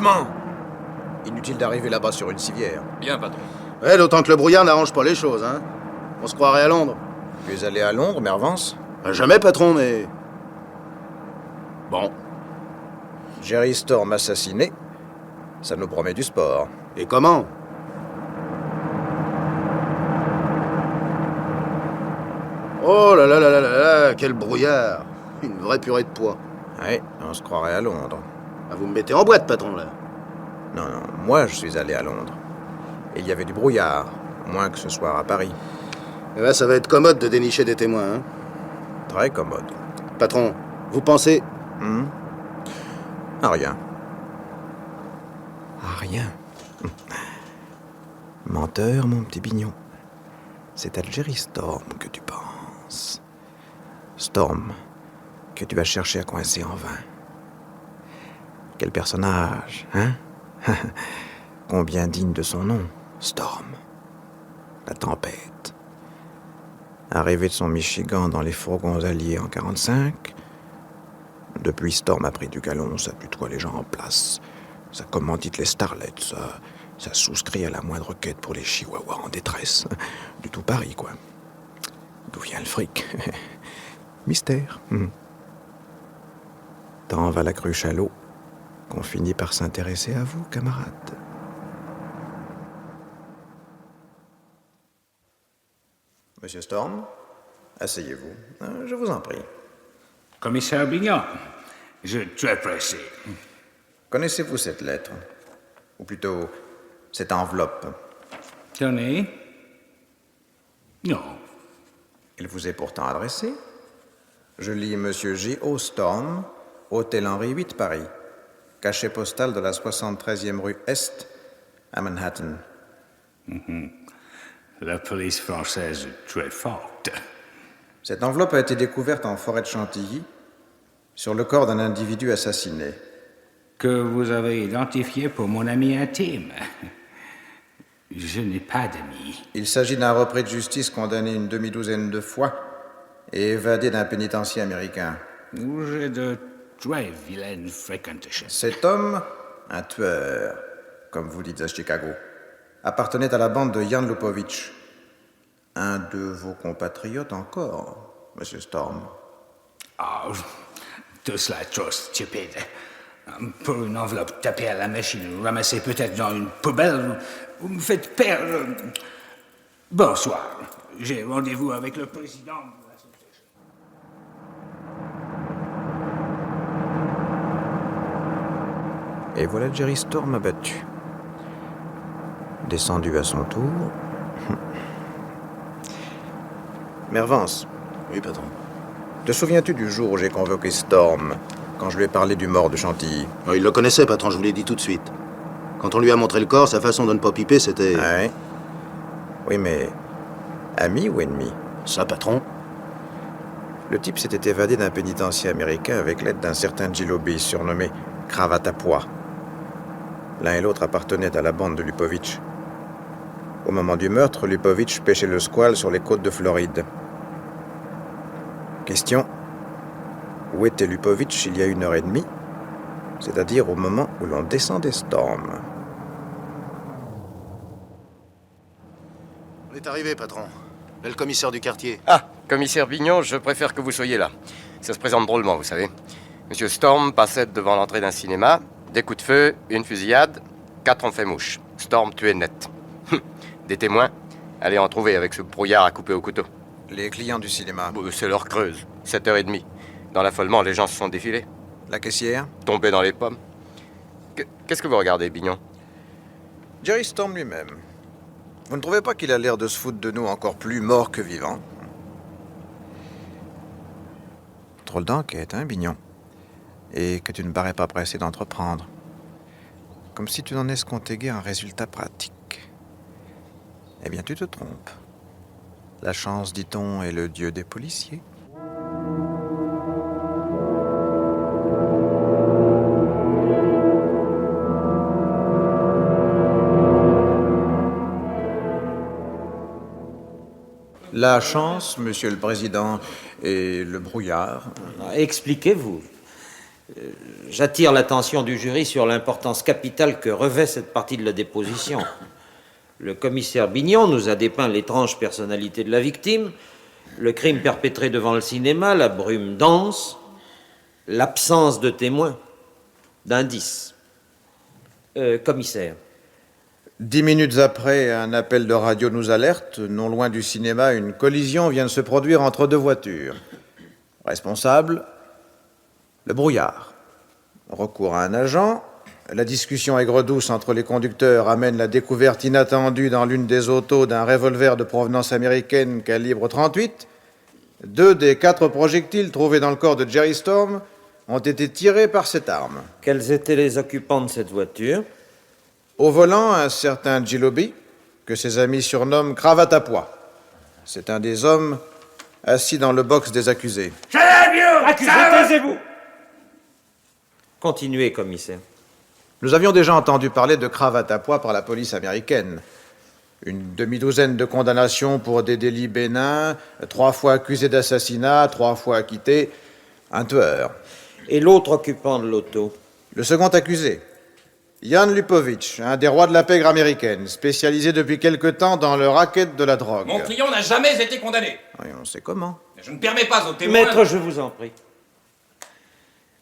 doucement. Inutile d'arriver là-bas sur une civière. Bien, patron. Ouais, d'autant que le brouillard n'arrange pas les choses, hein. On se croirait à Londres. Tu es allé à Londres, Mervance? Jamais, patron, mais... Bon. Jerry Storm assassiné. Ça nous promet du sport. Et comment? Oh là là là là là là, quel brouillard. Une vraie purée de pois. Ouais, on se croirait à Londres. Ah, vous me mettez en boîte, patron, là. Non, non, moi je suis allé à Londres. Et il y avait du brouillard, moins que ce soir à Paris. Et là, ça va être commode de dénicher des témoins, hein. Très commode. Patron, vous pensez... À rien. À rien. Menteur, mon petit bignon. C'est à Jerry Storm que tu penses. Storm, que tu vas chercher à coincer en vain. Quel personnage, hein? Combien digne de son nom, Storm. La tempête. Arrivé de son Michigan dans les fourgons alliés en 45, depuis Storm a pris du galon, ça tutoie les gens en place. Ça commandite les starlets, ça souscrit à la moindre quête pour les chihuahuas en détresse. Du tout Paris, quoi. D'où vient le fric? Mystère. Tant va la cruche à l'eau qu'on finit par s'intéresser à vous, camarades. Monsieur Storm, asseyez-vous. Je vous en prie. Commissaire Bignon, je suis très pressé. Connaissez-vous cette lettre? Ou plutôt, cette enveloppe? Tenez. Non. Elle vous est pourtant adressée. Je lis Monsieur J.O. Storm, Hôtel Henri VIII, Paris. Cachet postal de la 73e rue Est, à Manhattan. La police française est très forte. Cette enveloppe a été découverte en forêt de Chantilly, sur le corps d'un individu assassiné. Que vous avez identifié pour mon ami intime. Je n'ai pas d'amis. Il s'agit d'un repris de justice condamné une demi-douzaine de fois et évadé d'un pénitencier américain. J'ai de très vilaines fréquentations. Cet homme, un tueur, comme vous dites à Chicago, appartenait à la bande de Jan Lupovitch. Un de vos compatriotes encore, Monsieur Storm. Ah, tout cela est trop stupide. Pour une enveloppe tapée à la machine, ramassée peut-être dans une poubelle, vous me faites perdre. Bonsoir. J'ai rendez-vous avec le président de l'association. Et voilà Jerry Storm abattu. Descendu à son tour. Mervance. Oui, patron. Te souviens-tu du jour où j'ai convoqué Storm, quand je lui ai parlé du mort de Chantilly? Oh, il le connaissait, patron, je vous l'ai dit tout de suite. Quand on lui a montré le corps, sa façon de ne pas piper, c'était... Ouais. Oui, mais... ami ou ennemi? Ça, patron? Le type s'était évadé d'un pénitencier américain avec l'aide d'un certain Gilobi, surnommé Cravate à pois. L'un et l'autre appartenaient à la bande de Lupovitch. Au moment du meurtre, Lupovitch pêchait le squale sur les côtes de Floride. Question. Où était Lupovitch il y a 1h30? C'est-à-dire au moment où l'on descendait Storm. On est arrivé, patron. Là, le commissaire du quartier. Ah, commissaire Bignon, je préfère que vous soyez là. Ça se présente drôlement, vous savez. Monsieur Storm passait devant l'entrée d'un cinéma. Des coups de feu, une fusillade, 4 ont fait mouche. Storm tué net. Des témoins? Allez en trouver avec ce brouillard à couper au couteau. Les clients du cinéma. C'est leur creuse. 7h30. Dans l'affolement, les gens se sont défilés. La caissière? Tombés dans les pommes. Qu'est-ce que vous regardez, Bignon? Jerry Storm lui-même. Vous ne trouvez pas qu'il a l'air de se foutre de nous encore plus mort que vivant? Drôle d'enquête, hein, Bignon? Et que tu ne parais pas pressé d'entreprendre. Comme si tu n'en escomptais guère un résultat pratique. Eh bien, tu te trompes. La chance, dit-on, est le dieu des policiers. La chance, monsieur le président, et le brouillard. Expliquez-vous. J'attire l'attention du jury sur l'importance capitale que revêt cette partie de la déposition. Le commissaire Bignon nous a dépeint l'étrange personnalité de la victime, le crime perpétré devant le cinéma, la brume dense, l'absence de témoins, d'indices. Commissaire. 10 minutes après, un appel de radio nous alerte. Non loin du cinéma, une collision vient de se produire entre deux voitures. Responsable, le brouillard. Recours à un agent. La discussion aigre-douce entre les conducteurs amène la découverte inattendue dans l'une des autos d'un revolver de provenance américaine calibre 38. 2 des 4 projectiles trouvés dans le corps de Jerry Storm ont été tirés par cette arme. Quels étaient les occupants de cette voiture? Au volant, un certain Gilobi, que ses amis surnomment Cravate à pois. C'est un des hommes assis dans le box des accusés. Accusé, taisez-vous! Continuez, commissaire. Nous avions déjà entendu parler de Cravate à pois par la police américaine. Une demi-douzaine de condamnations pour des délits bénins, 3 fois accusé d'assassinat, 3 fois acquitté, un tueur. Et l'autre occupant de l'auto? Le second accusé, Jan Lupovitch, un des rois de la pègre américaine, spécialisé depuis quelque temps dans le racket de la drogue. Mon client n'a jamais été condamné. Oui, on sait comment. Je ne permets pas aux témoins... Maître, je vous en prie.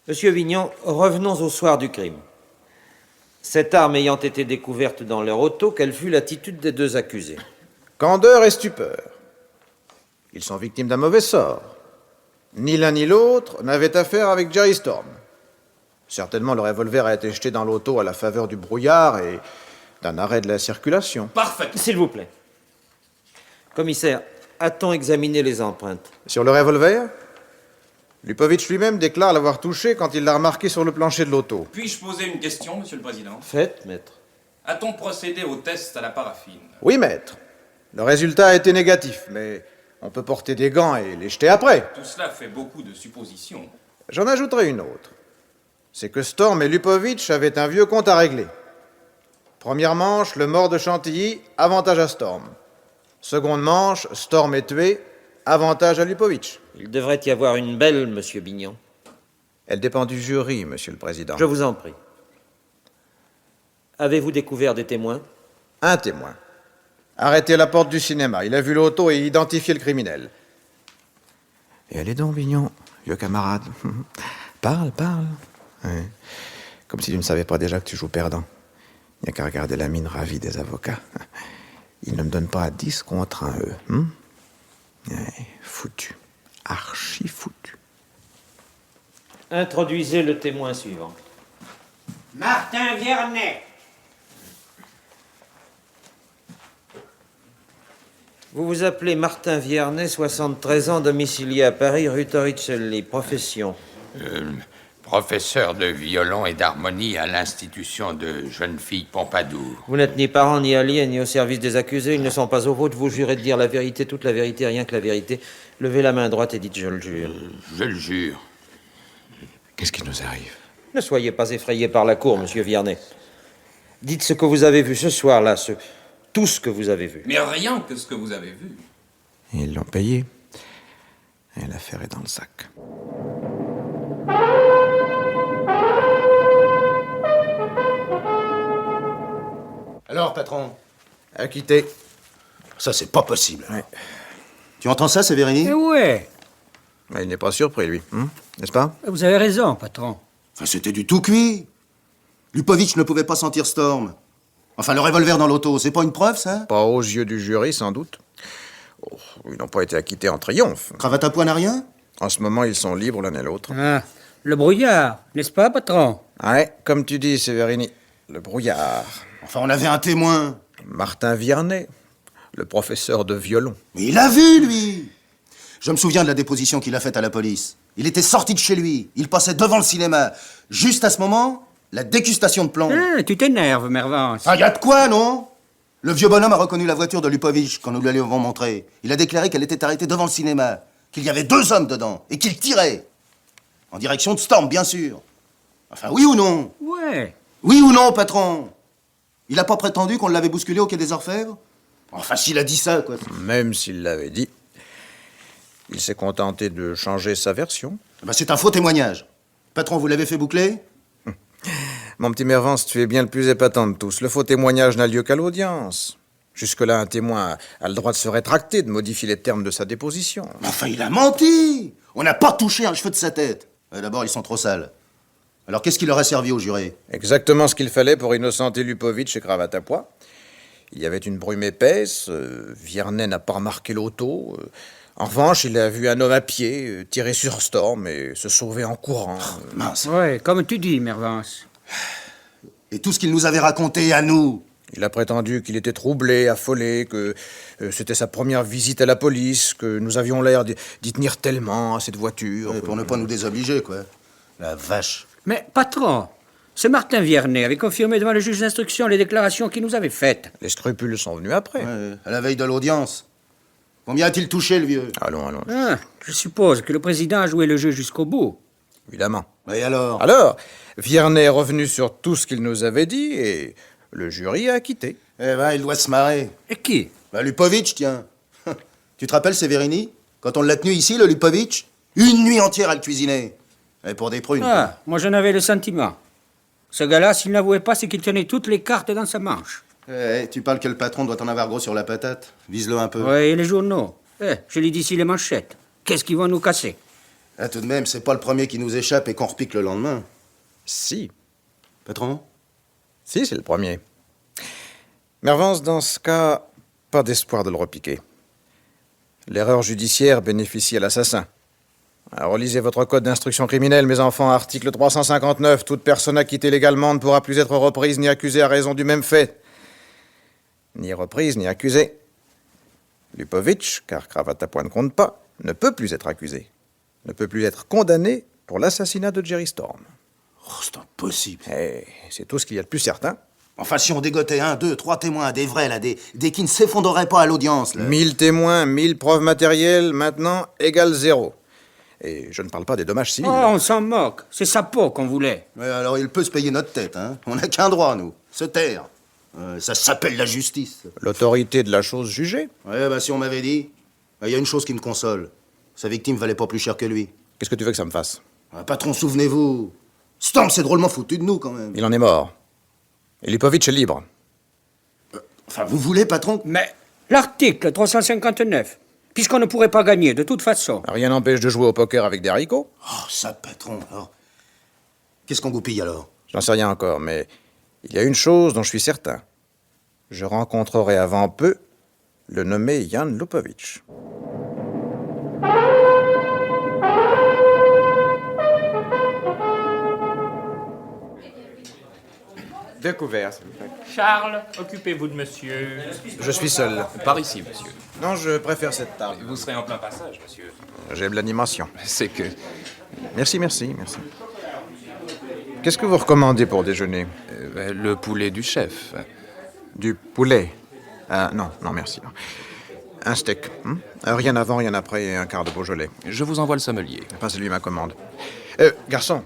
Monsieur Vignon, revenons au soir du crime. Cette arme ayant été découverte dans leur auto, quelle fut l'attitude des 2 accusés? Candeur et stupeur. Ils sont victimes d'un mauvais sort. Ni l'un ni l'autre n'avaient affaire avec Jerry Storm. Certainement, le revolver a été jeté dans l'auto à la faveur du brouillard et d'un arrêt de la circulation. Parfait. S'il vous plaît. Commissaire, a-t-on examiné les empreintes? Sur le revolver, Lupovitch lui-même déclare l'avoir touché quand il l'a remarqué sur le plancher de l'auto. Puis-je poser une question, monsieur le président? Faites, maître. A-t-on procédé au test à la paraffine? Oui, maître. Le résultat a été négatif, mais on peut porter des gants et les jeter après. Tout cela fait beaucoup de suppositions. J'en ajouterai une autre. C'est que Storm et Lupovitch avaient un vieux compte à régler. Première manche, le mort de Chantilly, avantage à Storm. Seconde manche, Storm est tué, avantage à Lupovitch. Il devrait y avoir une belle, monsieur Bignon. Elle dépend du jury, monsieur le président. Je vous en prie. Avez-vous découvert des témoins? Un témoin. Arrêté à la porte du cinéma. Il a vu l'auto et identifié le criminel. Et allez donc, Bignon, vieux camarade. Parle. Ouais. Comme si tu ne savais pas déjà que tu joues perdant. Il n'y a qu'à regarder la mine ravie des avocats. Ils ne me donnent pas 10 contre 1, eux. Ouais, foutu. Archi foutu. Introduisez le témoin suivant. Martin Viernet. Vous vous appelez Martin Viernet, 73 ans, domicilié à Paris, rue Torricelli. Profession? Professeur de violon et d'harmonie à l'institution de jeunes filles Pompadour. Vous n'êtes ni parent, ni allié, ni au service des accusés. Ils ne sont pas au vôtre. Vous jurez de dire la vérité, toute la vérité, rien que la vérité. Levez la main droite et dites « je le jure ». Je le jure. Qu'est-ce qui nous arrive? Ne soyez pas effrayé par la cour, monsieur Viernet. Dites ce que vous avez vu ce soir-là, tout ce que vous avez vu. Mais rien que ce que vous avez vu. Ils l'ont payé. Et l'affaire est dans le sac. Alors, patron? Acquitté. Ça, c'est pas possible. Ouais. Tu entends ça, Sévérini? Ouais, Mais il n'est pas surpris, lui. N'est-ce pas? vous avez raison, patron. Enfin, c'était du tout cuit. Lupovitch ne pouvait pas sentir Storm. Enfin, le revolver dans l'auto, c'est pas une preuve, ça? Pas aux yeux du jury, sans doute. Oh, ils n'ont pas été acquittés en triomphe. Cravate à pois n'a rien? En ce moment, ils sont libres l'un et l'autre. Ah, le brouillard, n'est-ce pas, patron? Ouais, comme tu dis, Sévérini. Le brouillard. Enfin, on avait un témoin. Martin Viernet, le professeur de violon. Mais il a vu, lui! Je me souviens de la déposition qu'il a faite à la police. Il était sorti de chez lui. Il passait devant le cinéma. Juste à ce moment, la dégustation de plomb. Ah, tu t'énerves, Mervance. Ah, y a de quoi, non? Le vieux bonhomme a reconnu la voiture de Lupovitch quand nous lui l'avons montrée. Il a déclaré qu'elle était arrêtée devant le cinéma, qu'il y avait 2 hommes dedans, et qu'il tirait. En direction de Storm, bien sûr. Enfin, oui ou non? Ouais. Oui ou non, patron? Il a pas prétendu qu'on l'avait bousculé au quai des Orfèvres? Enfin, s'il a dit ça, quoi. Même s'il l'avait dit, il s'est contenté de changer sa version. Ben, c'est un faux témoignage. Patron, vous l'avez fait boucler? Mon petit Mervance, tu es bien le plus épatant de tous. Le faux témoignage n'a lieu qu'à l'audience. Jusque-là, un témoin a le droit de se rétracter, de modifier les termes de sa déposition. Mais enfin, il a menti! On n'a pas touché un cheveu de sa tête. D'abord, ils sont trop sales. Alors, qu'est-ce qui leur a servi au juré? Exactement ce qu'il fallait pour innocenter Lupovic et Cravate à pois. Il y avait une brume épaisse, Viernet n'a pas remarqué l'auto. En revanche, il a vu un homme à pied tirer sur Storm et se sauver en courant. Mince. Ouais, comme tu dis, Mervance. Et tout ce qu'il nous avait raconté à nous? Il a prétendu qu'il était troublé, affolé, que c'était sa première visite à la police, que nous avions l'air d'y tenir tellement à cette voiture. Ouais, pour ne pas nous désobliger, quoi. La vache. Mais, patron, ce Martin Viernet avait confirmé devant le juge d'instruction les déclarations qu'il nous avait faites. Les scrupules sont venus après. Ouais, à la veille de l'audience. Combien a-t-il touché, le vieux? Allons. Ah, je suppose que le président a joué le jeu jusqu'au bout. Évidemment. Et alors? Alors, Viernet est revenu sur tout ce qu'il nous avait dit et le jury a acquitté. Eh ben, il doit se marrer. Et qui? Lupovic, tiens. Tu te rappelles, Severini? Quand on l'a tenu ici, le Lupovic? Une nuit entière à le cuisiner. Et pour des prunes. Ah, moi j'en avais le sentiment. Ce gars-là, s'il n'avouait pas, c'est qu'il tenait toutes les cartes dans sa manche. Tu parles que le patron doit en avoir gros sur la patate. Vise-le un peu. Ouais, et les journaux. Je lis d'ici les manchettes. Qu'est-ce qu'ils vont nous casser? Ah, tout de même, c'est pas le premier qui nous échappe et qu'on repique le lendemain. Si. Patron? Si, c'est le premier. Mervance, dans ce cas, pas d'espoir de le repiquer. L'erreur judiciaire bénéficie à l'assassin. Alors, relisez votre code d'instruction criminelle, mes enfants, article 359. Toute personne acquittée légalement ne pourra plus être reprise ni accusée à raison du même fait. Ni reprise, ni accusée. Lupovic, car Cravate à pois ne compte pas, ne peut plus être accusé. Ne peut plus être condamné pour l'assassinat de Jerry Storm. Oh, c'est impossible. Et c'est tout ce qu'il y a de plus certain. Enfin, si on dégotait 1, 2, 3 témoins, des vrais, là, des qui ne s'effondreraient pas à l'audience, là. 1000 témoins, 1000 preuves matérielles, maintenant, égale 0. Et je ne parle pas des dommages civils. Oh, on s'en moque. C'est sa peau qu'on voulait. Ouais, alors il peut se payer notre tête, hein. On n'a qu'un droit, nous. Se taire. Ça s'appelle la justice. L'autorité de la chose jugée. Ouais, bah si on m'avait dit. Il y a une chose qui me console. Sa victime valait pas plus cher que lui. Qu'est-ce que tu veux que ça me fasse? Patron, souvenez-vous. Storm s'est drôlement foutu de nous, quand même. Il en est mort. Et Lipovic est libre. Enfin, vous voulez, patron? Mais l'article 359, puisqu'on ne pourrait pas gagner de toute façon. Rien n'empêche de jouer au poker avec des haricots. Oh, ça, patron, alors. Qu'est-ce qu'on goupille, alors? J'en sais rien encore, mais il y a une chose dont je suis certain. Je rencontrerai avant peu le nommé Jan Lupovic. Découvert, s'il vous plaît. Charles, occupez-vous de monsieur. Je suis seul. Par ici, monsieur. Non, je préfère cette table. Vous serez en plein passage, monsieur. J'aime l'animation. C'est que... Merci. Qu'est-ce que vous recommandez pour déjeuner? le poulet du chef. Du poulet? Non, merci. Non. Un steak. Rien avant, rien après et un quart de Beaujolais. Je vous envoie le sommelier. Passez-lui ma commande. Garçon,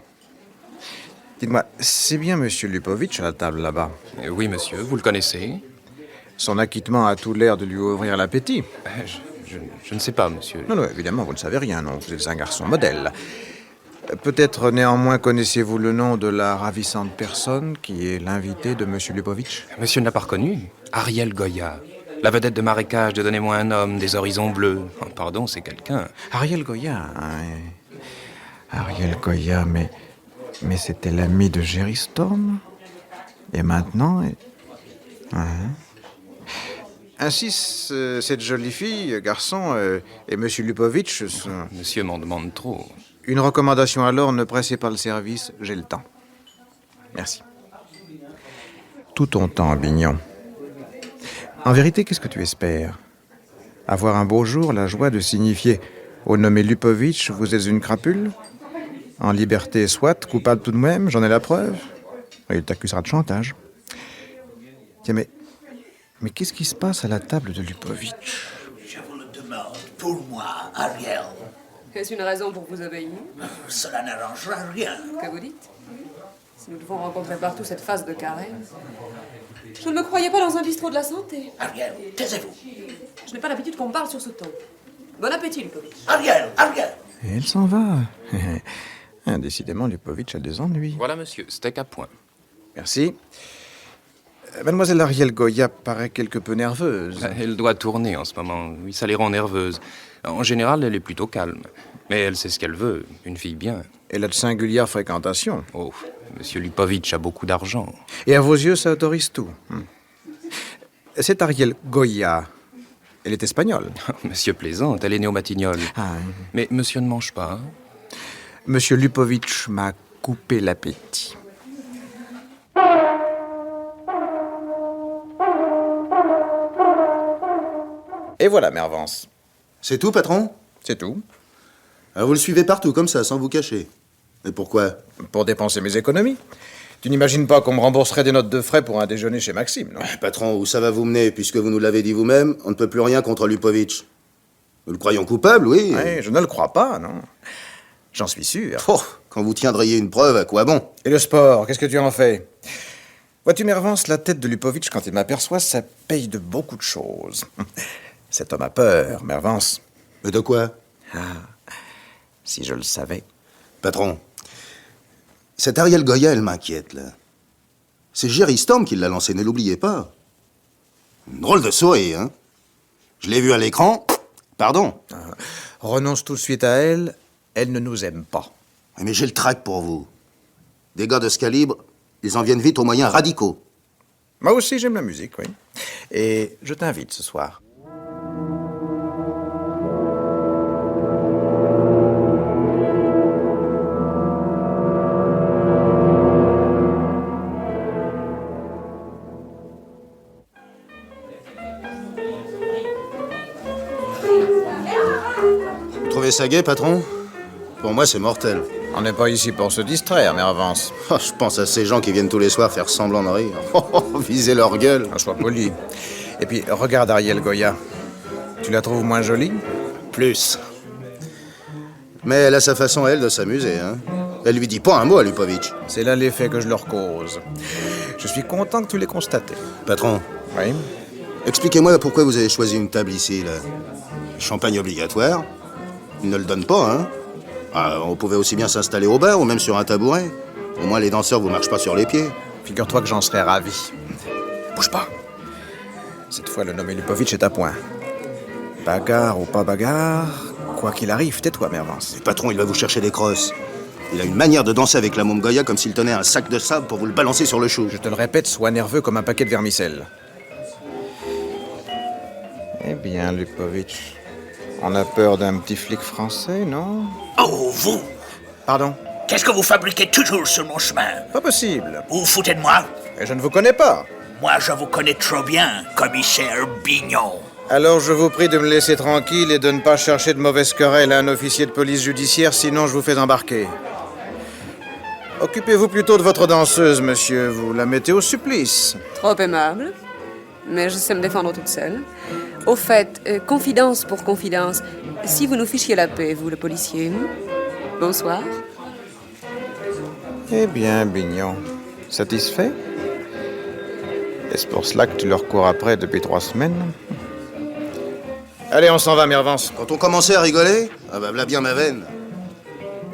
dites-moi, c'est bien Monsieur Lupovic à la table là-bas? Oui, monsieur, vous le connaissez? Son acquittement a tout l'air de lui ouvrir l'appétit. Je ne sais pas, monsieur. Non, évidemment, vous ne savez rien, non. Vous êtes un garçon modèle. Peut-être néanmoins connaissez-vous le nom de la ravissante personne qui est l'invité de Monsieur Lupovic? Monsieur ne l'a pas reconnu? Ariel Goya. La vedette de marécage de Donnez-moi un homme, des horizons bleus. Oh, pardon, c'est quelqu'un. Ariel Goya, hein. Ariel Goya, mais c'était l'ami de Jerry Storm. Et maintenant... Ainsi, cette jolie fille, garçon, et Monsieur Lupovic sont... Monsieur m'en demande trop. Une recommandation alors, ne pressez pas le service, j'ai le temps. Merci. Tout ton temps, Bignon. En vérité, qu'est-ce que tu espères? Avoir un beau jour la joie de signifier au nommé Lupovic, vous êtes une crapule? En liberté, soit, coupable tout de même, j'en ai la preuve. Il t'accusera de chantage. Tiens, mais qu'est-ce qui se passe à la table de Lupovic? Je vous le demande, pour moi, Ariel. Est-ce une raison pour vous obéir? Cela n'arrangera rien. Que vous dites? Si nous devons rencontrer partout cette phase de carême. Je ne me croyais pas dans un bistrot de la santé. Ariel, taisez-vous. Je n'ai pas l'habitude qu'on me parle sur ce ton. Bon appétit, Lupovic. Ariel! Et elle s'en va. Décidément, Lupovitch a des ennuis. Voilà, monsieur, steak à point. Merci. Mademoiselle Ariel Goya paraît quelque peu nerveuse. Elle doit tourner en ce moment. Oui, ça les rend nerveuses. En général, elle est plutôt calme. Mais elle sait ce qu'elle veut, une fille bien. Elle a de singulières fréquentations. Oh, monsieur Lupovitch a beaucoup d'argent. Et à vos yeux, ça autorise tout. Cette Ariel Goya, elle est espagnole. Monsieur plaisante, elle est née au Batignolles. Ah, Mais monsieur ne mange pas, hein? Monsieur Lupovitch m'a coupé l'appétit. Et voilà, Mervance. C'est tout, patron? C'est tout. Ah, vous le suivez partout, comme ça, sans vous cacher. Et pourquoi? Pour dépenser mes économies. Tu n'imagines pas qu'on me rembourserait des notes de frais pour un déjeuner chez Maxime, non? Patron, où ça va vous mener? Puisque vous nous l'avez dit vous-même, on ne peut plus rien contre Lupovitch. Nous le croyons coupable, oui. Oui, je ne le crois pas, non. J'en suis sûr. Oh, quand vous tiendriez une preuve, à quoi bon? Et le sport, qu'est-ce que tu en fais? Vois-tu, Mervance, la tête de Lupovitch, quand il m'aperçoit, ça paye de beaucoup de choses. Cet homme a peur, Mervance. Mais de quoi? Ah, si je le savais. Patron, cette Ariel Goya, elle m'inquiète, là. C'est Jerry Storm qui l'a lancée, ne l'oubliez pas. Une drôle de souris, hein? Je l'ai vue à l'écran. Pardon. Renonce tout de suite à elle, elle ne nous aime pas. Mais j'ai le trac pour vous. Des gars de ce calibre, ils en viennent vite aux moyens radicaux. Moi aussi, j'aime la musique, oui. Et je t'invite ce soir. Vous trouvez ça gai, patron? Pour moi, c'est mortel. On n'est pas ici pour se distraire, Mervance. Oh, je pense à ces gens qui viennent tous les soirs faire semblant de rire. Viser leur gueule. Sois poli. Et puis, regarde Ariel Goya. Tu la trouves moins jolie? Plus. Mais elle a sa façon, elle, de s'amuser, hein. Elle lui dit pas un mot à Lupovitch. C'est là l'effet que je leur cause. Je suis content que tu l'aies constaté. Patron. Oui? Expliquez-moi pourquoi vous avez choisi une table ici, là. Champagne obligatoire. Ils ne le donnent pas, hein. Ah, on pouvait aussi bien s'installer au bar ou même sur un tabouret. Au moins, les danseurs vous marchent pas sur les pieds. Figure-toi que j'en serais ravi. Bouge pas. Cette fois, le nommé Lupovitch est à point. Bagarre ou pas bagarre, quoi qu'il arrive, tais-toi, Mervance. Le patron, il va vous chercher des crosses. Il a une manière de danser avec la môme Goya comme s'il tenait un sac de sable pour vous le balancer sur le chou. Je te le répète, sois nerveux comme un paquet de vermicelles. Eh bien, Lupovitch, on a peur d'un petit flic français, non? Oh, vous! Pardon? Qu'est-ce que vous fabriquez toujours sur mon chemin? Pas possible. Vous vous foutez de moi? Et je ne vous connais pas. Moi, je vous connais trop bien, commissaire Bignon. Alors je vous prie de me laisser tranquille et de ne pas chercher de mauvaises querelles à un officier de police judiciaire, sinon je vous fais embarquer. Occupez-vous plutôt de votre danseuse, monsieur. Vous la mettez au supplice. Trop aimable. Mais je sais me défendre toute seule. Au fait, confidence pour confidence, si vous nous fichiez la paix, vous, le policier, bonsoir. Eh bien, Bignon, satisfait? Est-ce pour cela que tu leur cours après depuis 3 semaines? Allez, on s'en va, Mervance. Quand on commençait à rigoler, ah bah, voilà bien ma veine.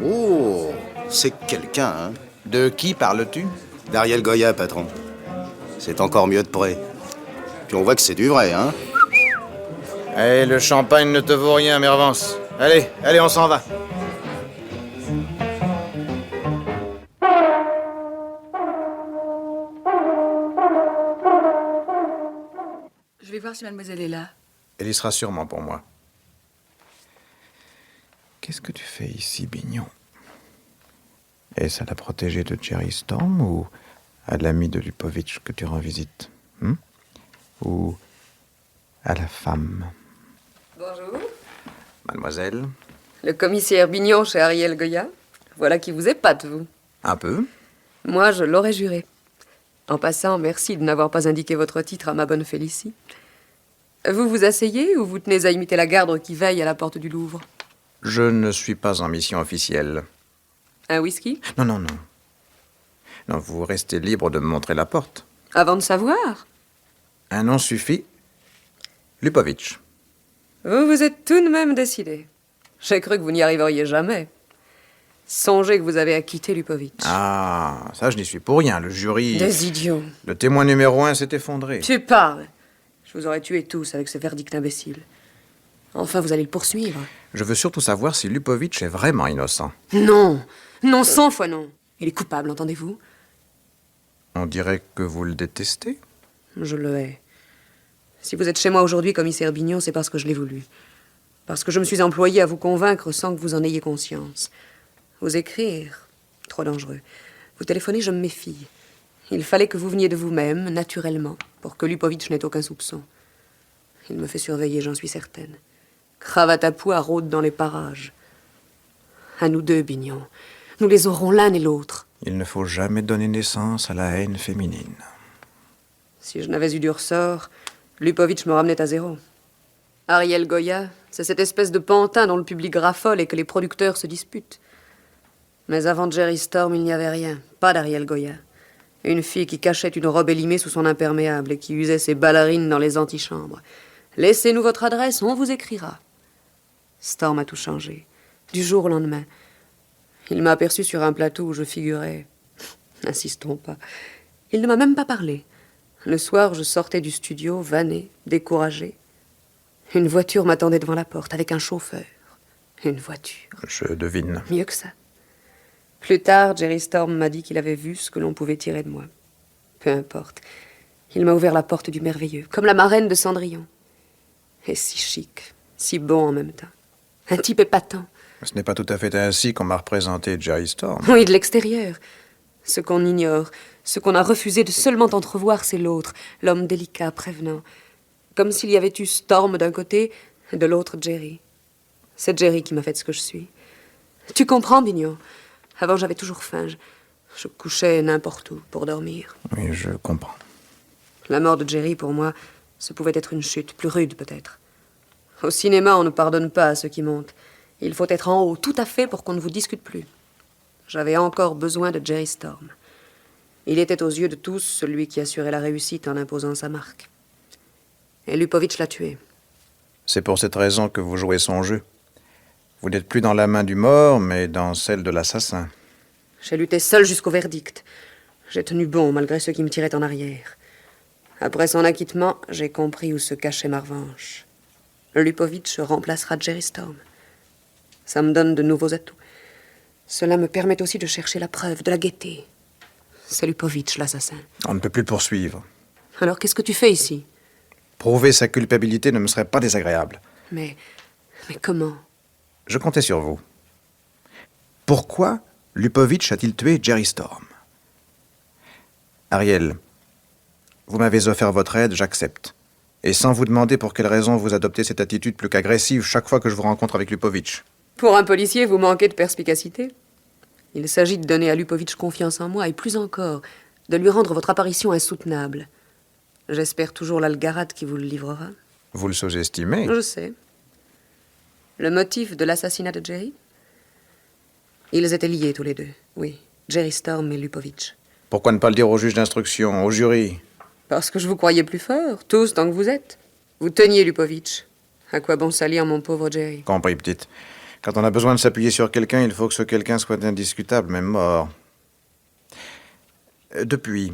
Oh, c'est quelqu'un, hein. De qui parles-tu? D'Ariel Goya, patron. C'est encore mieux de près. Puis on voit que c'est du vrai, hein. Eh, le champagne ne te vaut rien, Mervance. Allez, allez, on s'en va. Je vais voir si mademoiselle est là. Elle y sera sûrement pour moi. Qu'est-ce que tu fais ici, Bignon? Est-ce à la protégée de Jerry Storm ou à l'ami de Lupovitch que tu rends visite? Ou à la femme? Bonjour. Mademoiselle? Le commissaire Bignon chez Ariel Goya. Voilà qui vous épate, vous. Un peu. Moi, je l'aurais juré. En passant, merci de n'avoir pas indiqué votre titre à ma bonne Félicie. Vous vous asseyez ou vous tenez à imiter la garde qui veille à la porte du Louvre? Je ne suis pas en mission officielle. Un whisky? Non, non, non. Non, vous restez libre de me montrer la porte. Avant de savoir. Un nom suffit. Lupovitch. Vous vous êtes tout de même décidé. J'ai cru que vous n'y arriveriez jamais. Songez que vous avez acquitté Lupovitch. Ah, ça, je n'y suis pour rien. Le jury... Des idiots. Le témoin numéro 1 s'est effondré. Tu parles. Je vous aurais tués tous avec ce verdict imbécile. Enfin, vous allez le poursuivre. Je veux surtout savoir si Lupovitch est vraiment innocent. Non. Non, 100 fois non. Il est coupable, entendez-vous? On dirait que vous le détestez. Je le hais. Si vous êtes chez moi aujourd'hui, commissaire Bignon, c'est parce que je l'ai voulu. Parce que je me suis employé à vous convaincre sans que vous en ayez conscience. Vous écrire, trop dangereux. Vous téléphoner, je me méfie. Il fallait que vous veniez de vous-même, naturellement, pour que Lupovitch n'ait aucun soupçon. Il me fait surveiller, j'en suis certaine. Cravate à pois rôde dans les parages. À nous deux, Bignon. Nous les aurons l'un et l'autre. Il ne faut jamais donner naissance à la haine féminine. Si je n'avais eu du ressort, Lupovitch me ramenait à zéro. Ariel Goya, c'est cette espèce de pantin dont le public raffole et que les producteurs se disputent. Mais avant Jerry Storm, il n'y avait rien. Pas d'Ariel Goya. Une fille qui cachait une robe élimée sous son imperméable et qui usait ses ballerines dans les antichambres. Laissez-nous votre adresse, on vous écrira. Storm a tout changé. Du jour au lendemain. Il m'a aperçu sur un plateau où je figurais. N'insistons pas. Il ne m'a même pas parlé. Le soir, je sortais du studio, vanné, découragé. Une voiture m'attendait devant la porte, avec un chauffeur. Une voiture. Je devine. Mieux que ça. Plus tard, Jerry Storm m'a dit qu'il avait vu ce que l'on pouvait tirer de moi. Peu importe. Il m'a ouvert la porte du merveilleux, comme la marraine de Cendrillon. Et si chic, si bon en même temps. Un type épatant. Ce n'est pas tout à fait ainsi qu'on m'a représenté Jerry Storm. Oui, de l'extérieur. Ce qu'on ignore, ce qu'on a refusé de seulement entrevoir, c'est l'autre, l'homme délicat, prévenant. Comme s'il y avait eu Storm d'un côté, et de l'autre Jerry. C'est Jerry qui m'a fait ce que je suis. Tu comprends, Bignon? Avant, j'avais toujours faim. Je couchais n'importe où pour dormir. Oui, je comprends. La mort de Jerry, pour moi, ce pouvait être une chute, plus rude peut-être. Au cinéma, on ne pardonne pas à ceux qui montent. Il faut être en haut, tout à fait, pour qu'on ne vous discute plus. J'avais encore besoin de Jerry Storm. Il était aux yeux de tous celui qui assurait la réussite en imposant sa marque. Et Lupovitch l'a tué. C'est pour cette raison que vous jouez son jeu. Vous n'êtes plus dans la main du mort, mais dans celle de l'assassin. J'ai lutté seul jusqu'au verdict. J'ai tenu bon, malgré ceux qui me tiraient en arrière. Après son acquittement, j'ai compris où se cachait ma revanche. Lupovitch remplacera Jerry Storm. Ça me donne de nouveaux atouts. Cela me permet aussi de chercher la preuve, de la guetter. C'est Lupovitch, l'assassin. On ne peut plus le poursuivre. Alors qu'est-ce que tu fais ici? Prouver sa culpabilité ne me serait pas désagréable. Mais comment? Je comptais sur vous. Pourquoi Lupovitch a-t-il tué Jerry Storm? Ariel, vous m'avez offert votre aide, j'accepte. Et sans vous demander pour quelle raison vous adoptez cette attitude plus qu'agressive chaque fois que je vous rencontre avec Lupovitch. Pour un policier, vous manquez de perspicacité. Il s'agit de donner à Lupovitch confiance en moi, et plus encore, de lui rendre votre apparition insoutenable. J'espère toujours l'algarade qui vous le livrera. Vous le sous-estimez? Je sais. Le motif de l'assassinat de Jerry? Ils étaient liés tous les deux, oui. Jerry Storm et Lupovitch. Pourquoi ne pas le dire au juge d'instruction, au jury? Parce que je vous croyais plus fort, tous tant que vous êtes. Vous teniez Lupovitch. À quoi bon salir mon pauvre Jerry? Compris, petite. Quand on a besoin de s'appuyer sur quelqu'un, il faut que ce quelqu'un soit indiscutable, même mort. Depuis,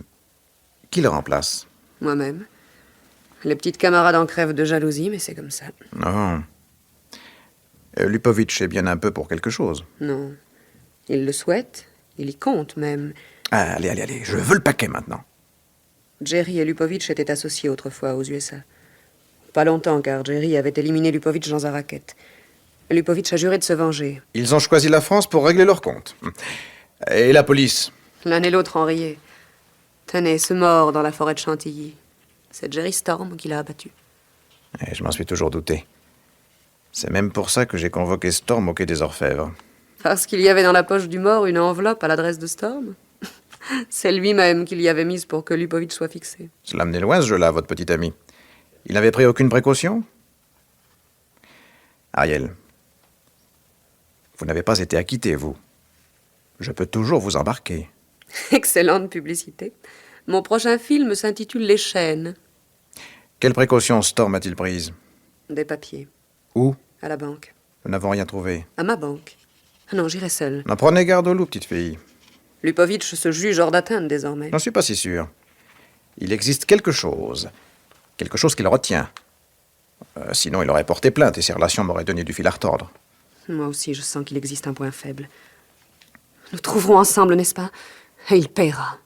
qui le remplace? Moi-même. Les petites camarades en crèvent de jalousie, mais c'est comme ça. Non. Lupovitch est bien un peu pour quelque chose. Non. Il le souhaite. Il y compte, même. Ah, allez, je veux le paquet maintenant. Jerry et Lupovitch étaient associés autrefois aux USA. Pas longtemps, car Jerry avait éliminé Lupovitch dans un racket. Lupovitch a juré de se venger. Ils ont choisi la France pour régler leur compte. Et la police? L'un et l'autre en riaient. Tenez, ce mort dans la forêt de Chantilly. C'est Jerry Storm qui l'a abattu. Et je m'en suis toujours douté. C'est même pour ça que j'ai convoqué Storm au quai des Orfèvres. Parce qu'il y avait dans la poche du mort une enveloppe à l'adresse de Storm. C'est lui-même qui l'y avait mise pour que Lupovitch soit fixé. Cela menait loin ce jeu-là, votre petit ami. Il n'avait pris aucune précaution? Ariel, vous n'avez pas été acquitté, vous. Je peux toujours vous embarquer. Excellente publicité. Mon prochain film s'intitule Les chaînes. Quelles précautions Storm a-t-il prises? Des papiers. Où? À la banque. Nous n'avons rien trouvé. À ma banque. Non, j'irai seule. N'en prenez garde au loup, petite fille. Lupovitch se juge hors d'atteinte désormais. J'en suis pas si sûr. Il existe quelque chose qui le retient. Sinon, il aurait porté plainte et ses relations m'auraient donné du fil à retordre. Moi aussi, je sens qu'il existe un point faible. Nous trouverons ensemble, n'est-ce pas? Et il paiera.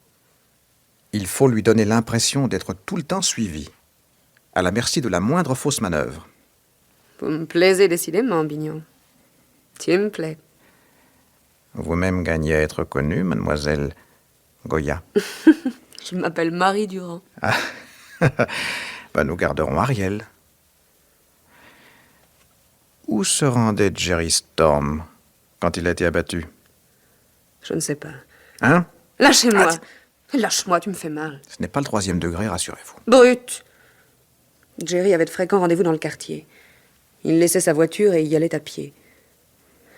Il faut lui donner l'impression d'être tout le temps suivi, à la merci de la moindre fausse manœuvre. Vous me plaisez décidément, Bignon. Tu me plais. Vous-même gagnez à être connue, mademoiselle Goya. Je m'appelle Marie Durand. Ah. Ben, nous garderons Ariel. Où se rendait Jerry Storm quand il a été abattu? Je ne sais pas. Hein? Lâchez-moi. Lâche-moi, tu me fais mal. Ce n'est pas le 3e degré, rassurez-vous. Brute. Jerry avait de fréquents rendez-vous dans le quartier. Il laissait sa voiture et y allait à pied.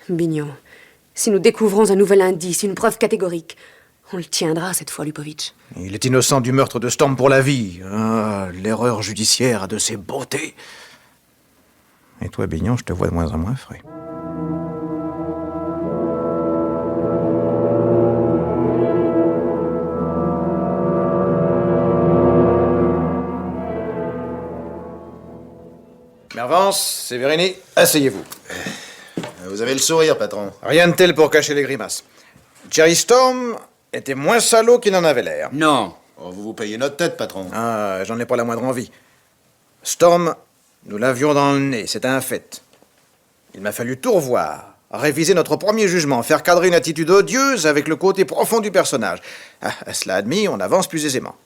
Bignon, si nous découvrons un nouvel indice, une preuve catégorique, on le tiendra cette fois, Lupovitch. Il est innocent du meurtre de Storm pour la vie. Ah, l'erreur judiciaire a de ses beautés. Et toi, Bignon, je te vois de moins en moins frais. Mervance, Sévérini, asseyez-vous. Vous avez le sourire, patron. Rien de tel pour cacher les grimaces. Jerry Storm était moins salaud qu'il en avait l'air. Non. Oh, vous vous payez notre tête, patron. Ah, j'en ai pas la moindre envie. Storm, nous l'avions dans le nez, c'est un fait. Il m'a fallu tout revoir, réviser notre premier jugement, faire cadrer une attitude odieuse avec le côté profond du personnage. Ah, cela admis, on avance plus aisément.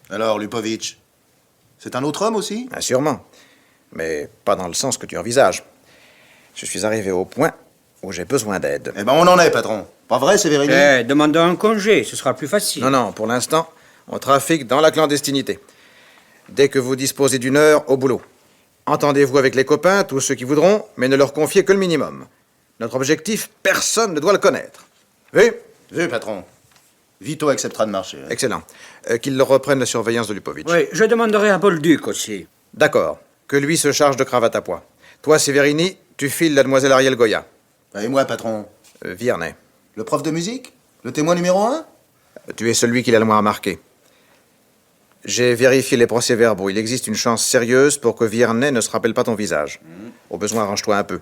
Alors, Lupovitch, c'est un autre homme aussi? Ah, sûrement, mais pas dans le sens que tu envisages. Je suis arrivé au point où j'ai besoin d'aide. Eh ben, on en est, patron. Pas vrai, Sévérini? Demandons un congé, ce sera plus facile. Non, pour l'instant, on trafique dans la clandestinité. Dès que vous disposez d'une heure, au boulot. Entendez-vous avec les copains, tous ceux qui voudront, mais ne leur confiez que le minimum. Notre objectif, personne ne doit le connaître. Vu? Vu, patron. Vito acceptera de marcher. Excellent. Qu'il reprenne la surveillance de Lupovitch. Oui, je demanderai à Bolduc aussi. D'accord. Que lui se charge de cravate à pois. Toi, Sévérini, tu files la demoiselle Ariel Goya. Et moi, patron? Viernet. Le prof de musique? Le témoin numéro 1? Tu es celui qui l'a le moins remarqué. J'ai vérifié les procès-verbaux. Il existe une chance sérieuse pour que Viernet ne se rappelle pas ton visage. Au besoin, arrange-toi un peu.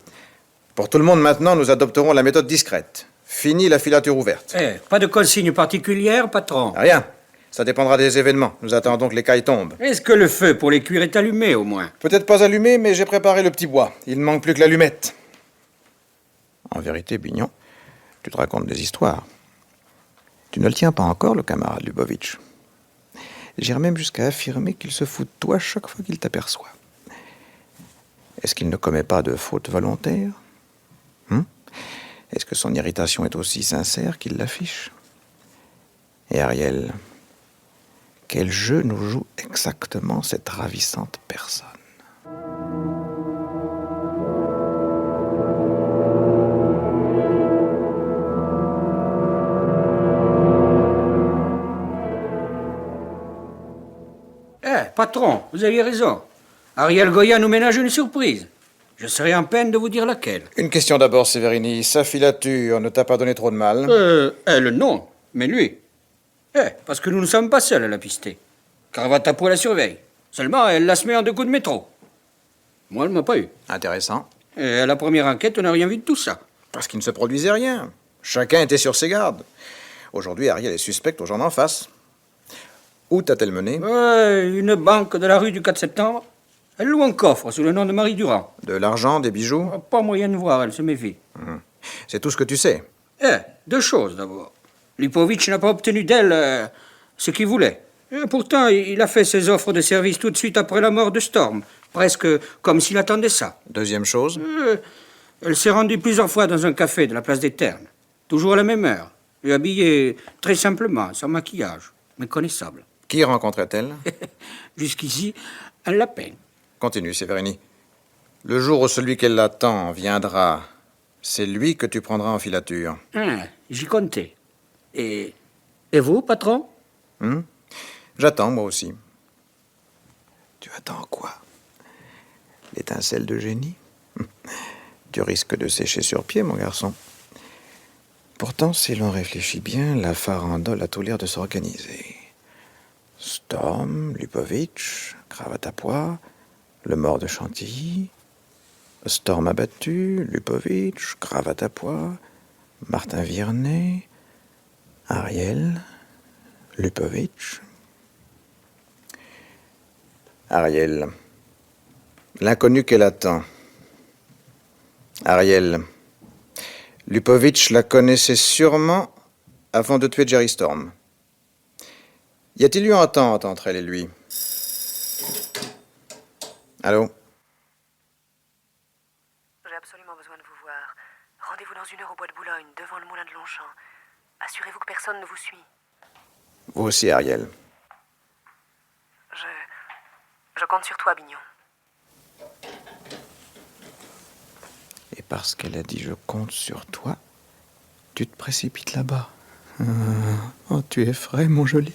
Pour tout le monde, maintenant, nous adopterons la méthode discrète. Fini la filature ouverte. Pas de consigne particulière, patron? Rien. Ça dépendra des événements. Nous attendons que les cailles tombent. Est-ce que le feu pour les cuire est allumé, au moins? Peut-être pas allumé, mais j'ai préparé le petit bois. Il ne manque plus que l'allumette. En vérité, Bignon, tu te racontes des histoires. Tu ne le tiens pas encore, le camarade Lupovitch. J'irais même jusqu'à affirmer qu'il se fout de toi chaque fois qu'il t'aperçoit. Est-ce qu'il ne commet pas de faute volontaire? Est-ce que son irritation est aussi sincère qu'il l'affiche? Et Ariel, quel jeu nous joue exactement cette ravissante personne? Patron, vous aviez raison. Ariel Goya nous ménage une surprise. Je serais en peine de vous dire laquelle. Une question d'abord, Sévérini. Sa filature ne t'a pas donné trop de mal? Elle, non. Mais lui. Parce que nous ne sommes pas seuls à la pister. Cravate à poil la surveille. Seulement, elle la se met en 2 coups de métro. Moi, elle m'a pas eu. Intéressant. Et à la première enquête, on n'a rien vu de tout ça. Parce qu'il ne se produisait rien. Chacun était sur ses gardes. Aujourd'hui, Ariel est suspecte aux gens d'en face. Où t'a-t-elle mené? Une banque de la rue du 4 septembre. Elle loue un coffre sous le nom de Marie Durand. De l'argent, des bijoux? Pas moyen de voir, elle se méfie. C'est tout ce que tu sais. 2 choses d'abord. Lupovitch n'a pas obtenu d'elle ce qu'il voulait. Et pourtant, il a fait ses offres de service tout de suite après la mort de Storm. Presque comme s'il attendait ça. Deuxième chose? Elle s'est rendue plusieurs fois dans un café de la place des Ternes. Toujours à la même heure. Et habillée très simplement, sans maquillage. Méconnaissable. Qui rencontrait-elle? Jusqu'ici, elle la peine. Continue, Sévérini. Le jour où celui qu'elle attend viendra, c'est lui que tu prendras en filature. J'y comptais. Et vous, patron? J'attends, moi aussi. Tu attends quoi? L'étincelle de génie? Tu risques de sécher sur pied, mon garçon. Pourtant, si l'on réfléchit bien, la farandole a tout l'air de s'organiser. Storm, Lupovitch, cravate à pois, le mort de Chantilly, Storm abattu, Lupovitch, cravate à pois, Martin Viernet, Ariel, Lupovitch. Ariel, l'inconnu qu'elle attend. Ariel, Lupovitch la connaissait sûrement avant de tuer Jerry Storm. Y a-t-il eu entente entre elle et lui? Allô? J'ai absolument besoin de vous voir. Rendez-vous dans 1 heure au bois de Boulogne, devant le moulin de Longchamp. Assurez-vous que personne ne vous suit. Vous aussi, Ariel. Je compte sur toi, Bignon. Et parce qu'elle a dit « je compte sur toi », tu te précipites là-bas. Oh, tu es frais, mon joli.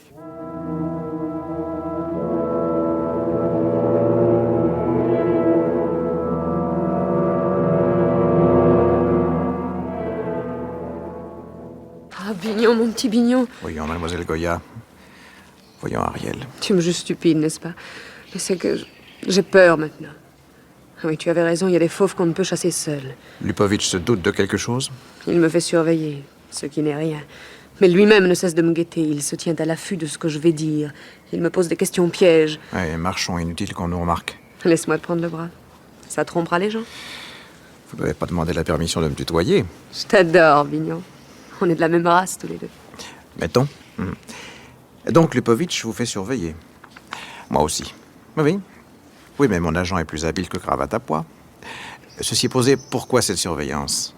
Ah, Bignon, mon petit Bignon. Voyons, mademoiselle Goya. Voyons, Ariel. Tu me juges stupide, n'est-ce pas? Mais c'est que j'ai peur maintenant. Ah oui, tu avais raison, il y a des fauves qu'on ne peut chasser seul. Lupovitch se doute de quelque chose? Il me fait surveiller, ce qui n'est rien. Mais lui-même ne cesse de me guetter. Il se tient à l'affût de ce que je vais dire. Il me pose des questions pièges. Allez, marchons, inutile qu'on nous remarque. Laisse-moi te prendre le bras. Ça trompera les gens. Vous n'avez pas demandé la permission de me tutoyer. Je t'adore, Bignon. On est de la même race, tous les deux. Mettons. Donc, Lupovitch vous fait surveiller. Moi aussi. Oui. Oui, mais mon agent est plus habile que cravate à pois. Ceci posé, pourquoi cette surveillance?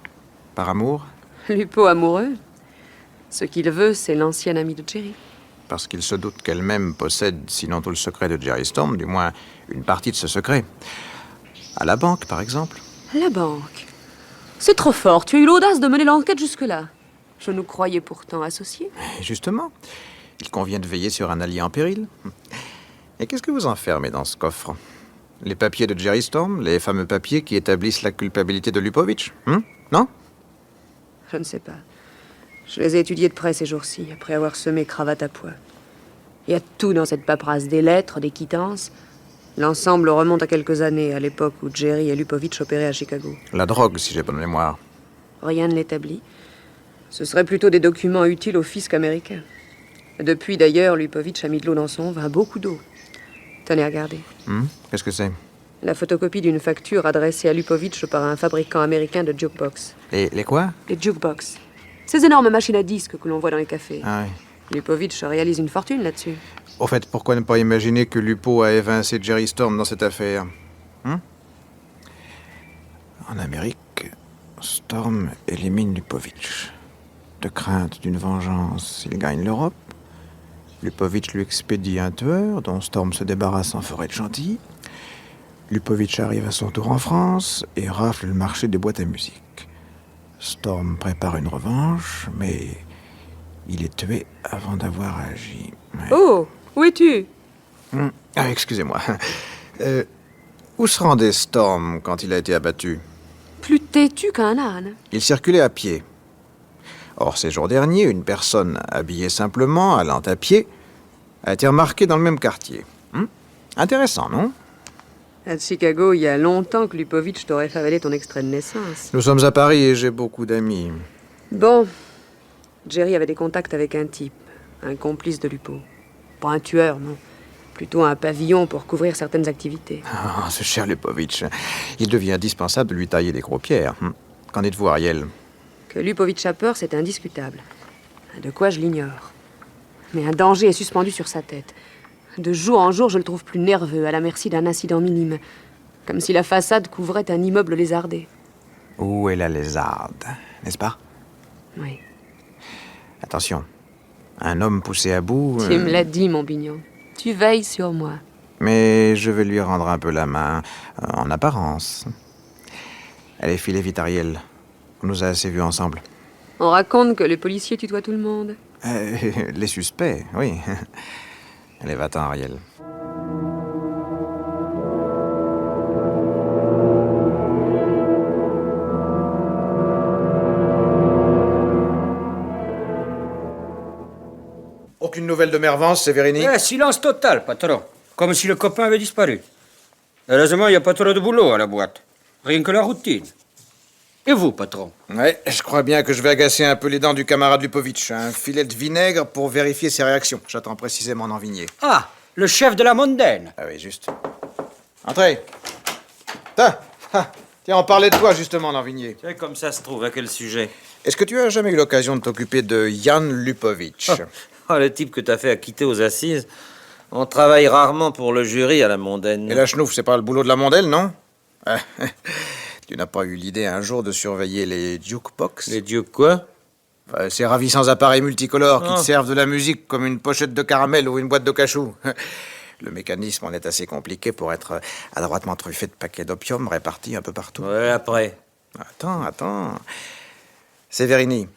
Par amour? Lupo amoureux. Ce qu'il veut, c'est l'ancienne amie de Jerry. Parce qu'il se doute qu'elle-même possède, sinon tout le secret de Jerry Storm, du moins une partie de ce secret. À la banque, par exemple. La banque. C'est trop fort. Tu as eu l'audace de mener l'enquête jusque-là. Je nous croyais pourtant associés. Et justement, il convient de veiller sur un allié en péril. Et qu'est-ce que vous enfermez dans ce coffre? Les papiers de Jerry Storm, les fameux papiers qui établissent la culpabilité de Lupovitch, non? Je ne sais pas. Je les ai étudiés de près ces jours-ci, après avoir semé cravate à pois. Il y a tout dans cette paperasse, des lettres, des quittances. L'ensemble remonte à quelques années, à l'époque où Jerry et Lupovitch opéraient à Chicago. La drogue, si j'ai bonne mémoire. Rien ne l'établit. Ce seraient plutôt des documents utiles au fisc américain. Depuis, d'ailleurs, Lupovitch a mis de l'eau dans son vin, beaucoup d'eau. Tenez, regardez. Qu'est-ce que c'est? La photocopie d'une facture adressée à Lupovitch par un fabricant américain de jukebox. Et les quoi? Les jukebox. Ces énormes machines à disques que l'on voit dans les cafés. Ah oui. Lupovitch réalise une fortune là-dessus. Au fait, pourquoi ne pas imaginer que Lupo a évincé Jerry Storm dans cette affaire? En Amérique, Storm élimine Lupovitch. De crainte d'une vengeance, il gagne l'Europe. Lupovitch lui expédie un tueur, dont Storm se débarrasse en forêt de Chantilly. Lupovitch arrive à son tour en France et rafle le marché des boîtes à musique. Storm prépare une revanche, mais il est tué avant d'avoir agi. Ouais. Oh, où es-tu? Ah, excusez-moi. Où se rendait Storm quand il a été abattu? Plus têtu qu'un âne. Il circulait à pied. Or, ces jours derniers, une personne habillée simplement, allant à pied, a été remarquée dans le même quartier. Intéressant, non? À Chicago, il y a longtemps que Lupovitch t'aurait fait avaler ton extrait de naissance. Nous sommes à Paris et j'ai beaucoup d'amis. Bon, Jerry avait des contacts avec un type, un complice de Lupo. Pas un tueur, non. Plutôt un pavillon pour couvrir certaines activités. Ah, ce cher Lupovitch. Il devient indispensable de lui tailler des gros pierres. Qu'en dites-vous, Ariel? Que Lupovitch a peur, c'est indiscutable. De quoi, je l'ignore. Mais un danger est suspendu sur sa tête. De jour en jour, je le trouve plus nerveux, à la merci d'un incident minime. Comme si la façade couvrait un immeuble lézardé. Où est la lézarde, n'est-ce pas? Oui. Attention, un homme poussé à bout... Tu me l'as dit, mon Bignon. Tu veilles sur moi. Mais je vais lui rendre un peu la main, en apparence. Allez, filez vite, Ariel. On nous a assez vus ensemble. On raconte que les policiers tutoient tout le monde. Les suspects, oui. Allez, va-t'en, Ariel. nouvelles de Mervance, Sévérini? Silence total, patron. Comme si le copain avait disparu. Heureusement, il n'y a pas trop de boulot à la boîte. Rien que la routine. Et vous, patron? Ouais, je crois bien que je vais agacer un peu les dents du camarade Lupovic. Un filet de vinaigre pour vérifier ses réactions. J'attends précisément Navigné. Ah, le chef de la mondaine. Ah oui, juste. Entrez. Tiens, on parlait de toi, justement, Navigné. C'est comme ça se trouve, à quel sujet? Est-ce que tu as jamais eu l'occasion de t'occuper de Jan Lupovic? Le type que t'as fait acquitter aux assises. On travaille rarement pour le jury à la mondaine. Et la chenouf, c'est pas le boulot de la mondaine, non? Tu n'as pas eu l'idée un jour de surveiller les jukebox? Les jukes quoi? Ces ravissants appareils multicolores qui te servent de la musique comme une pochette de caramel ou une boîte de cachou. Le mécanisme en est assez compliqué pour être adroitement truffé de paquets d'opium répartis un peu partout. Ouais, après. Attends. Sévérini,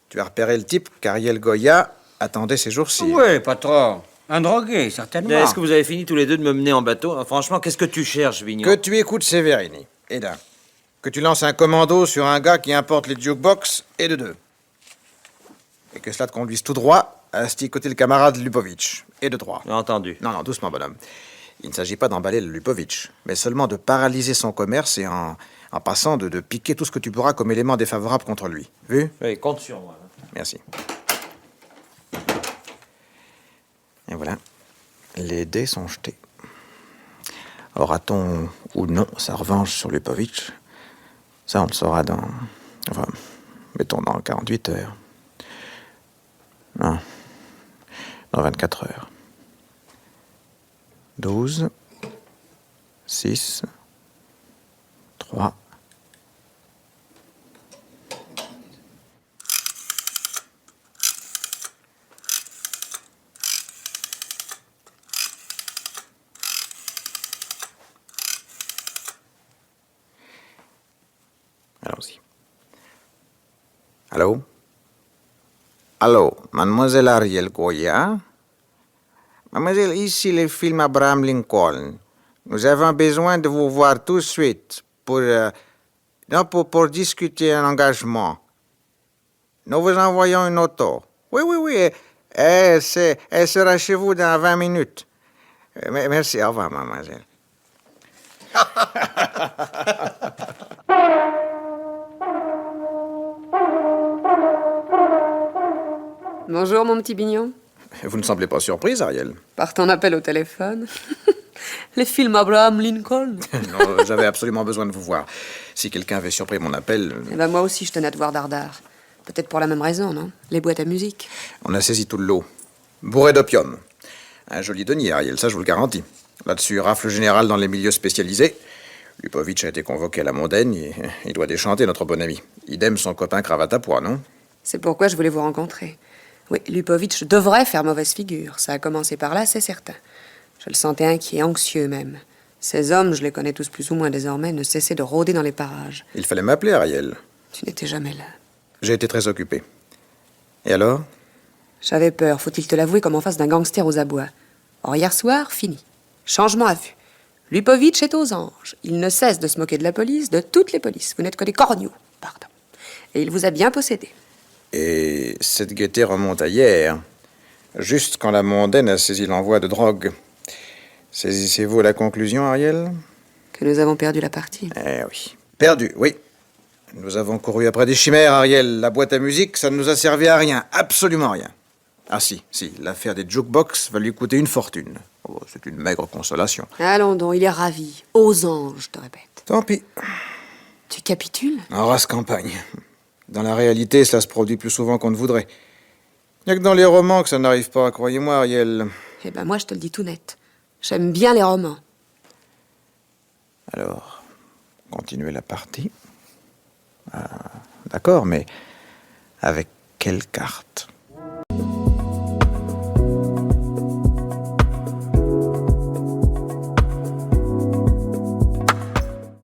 tu as repéré le type qu'Ariel Goya attendait ces jours-ci. Oui, patron. Un drogué, certainement. Est-ce que vous avez fini tous les deux de me mener en bateau? Franchement, qu'est-ce que tu cherches, Vignon? Que tu écoutes Sévérini, et d'un. Que tu lances un commando sur un gars qui importe les jukebox, et de deux. Et que cela te conduise tout droit à asticoter le camarade Lupovic, et de trois. Entendu. Non, doucement, bonhomme. Il ne s'agit pas d'emballer le Lupovic, mais seulement de paralyser son commerce et en passant de piquer tout ce que tu pourras comme élément défavorable contre lui. Vu? Oui, compte sur moi. Merci. Et voilà, les dés sont jetés. Aura-t-on ou non sa revanche sur Lupovic? Ça, on le saura mettons dans 48 heures. Non, dans 24 heures. 12, 6, 3... Allons-y. Allô, mademoiselle Ariel Goya? Mademoiselle, ici le film Abraham Lincoln. Nous avons besoin de vous voir tout de suite pour discuter un engagement. Nous vous envoyons une auto. Oui. Elle sera chez vous dans 20 minutes. Merci, au revoir, mademoiselle. Bonjour, mon petit Bignon. Vous ne semblez pas surprise, Ariel. Par ton appel au téléphone. Les films Abraham Lincoln. Non, j'avais absolument besoin de vous voir. Si quelqu'un avait surpris mon appel... Eh ben, moi aussi, je tenais à te voir dardard. Peut-être pour la même raison, non? Les boîtes à musique. On a saisi tout le lot. Bourré d'opium. Un joli denier, Ariel, ça je vous le garantis. Là-dessus, rafle générale dans les milieux spécialisés. Lupovic a été convoqué à la mondaine et il doit déchanter notre bon ami. Idem son copain cravate à pois, non? C'est pourquoi je voulais vous rencontrer. Oui, Lupovic devrait faire mauvaise figure. Ça a commencé par là, c'est certain. Je le sentais inquiet, anxieux même. Ces hommes, je les connais tous plus ou moins désormais, ne cessaient de rôder dans les parages. Il fallait m'appeler, Ariel. Tu n'étais jamais là. J'ai été très occupé. Et alors? J'avais peur, faut-il te l'avouer, comme en face d'un gangster aux abois. Or, hier soir, fini. Changement à vue. Lupovic est aux anges. Il ne cesse de se moquer de la police, de toutes les polices. Vous n'êtes que des corneaux, pardon. Et il vous a bien possédé. Et cette gaieté remonte à hier, juste quand la mondaine a saisi l'envoi de drogue. Saisissez-vous la conclusion, Ariel? Que nous avons perdu la partie. Eh oui. Perdu, oui. Nous avons couru après des chimères, Ariel. La boîte à musique, ça ne nous a servi à rien, absolument rien. Ah si, l'affaire des jukebox va lui coûter une fortune. Oh, c'est une maigre consolation. Allons donc, il est ravi. Aux anges, je te répète. Tant pis. Tu capitules? En race campagne. Dans la réalité, cela se produit plus souvent qu'on ne voudrait. Il n'y a que dans les romans que ça n'arrive pas, croyez-moi, Ariel. Eh ben moi, je te le dis tout net. J'aime bien les romans. Alors, continuez la partie. D'accord, mais avec quelle carte?